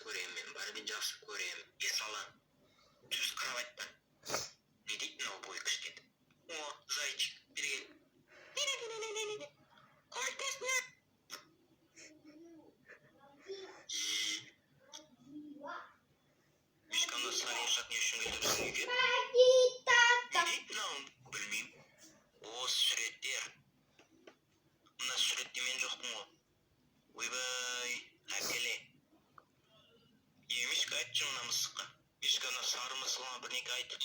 көремін мен, бәрібір жақсы көремін. Мысалы, түз кроватьтан. Не дейді мынау бойы кішкентай? О, зайчик, бері кел. Қорқасың? Мишканы сарайшақ не үшін келді біздің үйге? Не дейді мынау? Білмеймін. О, суреттер. Мына суретте мен жоқпын ғой. Ойбай, әкеле. Мишка айтшы мына мысыққа. Мишка ана сары мысығына бірнеке айтып.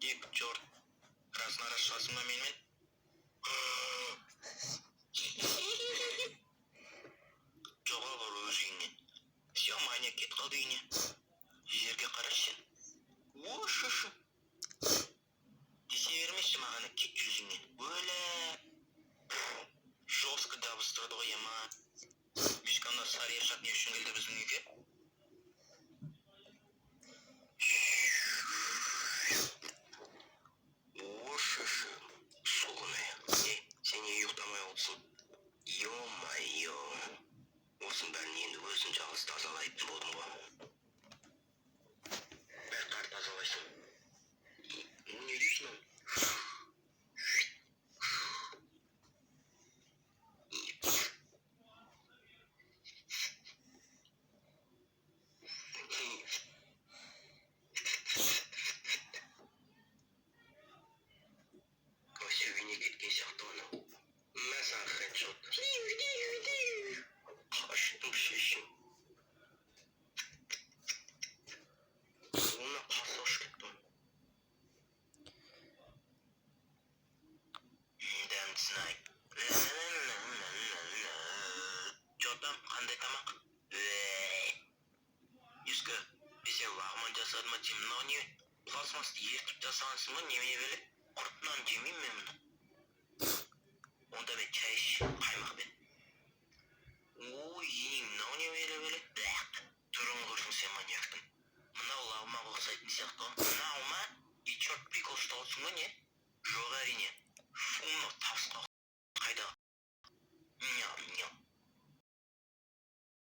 Екі чорт. Расын шығасың ба менімен? Жоға бар өз үйіне. Все, Маня кет қалды үйіне. Жерге қарашы. О-шу-шу. Десе бермеші мағана кет жүзіңнен. Өлі. Жостко дабыстырды ғой ема. Мишканы сары ешақ не үшін келді біздің үйге? О-шу-шу. Солыны. Сен не ұйықтамай олсың? Ё-майо. Осының бәрін енді өзін жалғыз тазалайтын болдым ғой. Бәрі қар тазалайсың. Не дейсің ол? Осы үйіне кеткен сияқты анау. Мен саған хедшот. Қаштым шешім. Оны қарсы ұшып кеттім. Дәмдісін ай. Жотам, қандай тамақ? Ешкі, бесе лағман жасады ма деймін, мынау не? Пластмасты ертіп жасағансың ба, немене белі? Құртынан жемеймін мен мұны. Онда мен чай іш, қаймақпен. Ой, енең, мынау не белі? Түрін көрсің сен маньяктың. Мынау лағмаға ұқсайтын сияқты. Мынау ма? И черт прикол ұсталсың ба не? Жоқ әрине. Фу, мынау тасқа қайда? Ням-ням.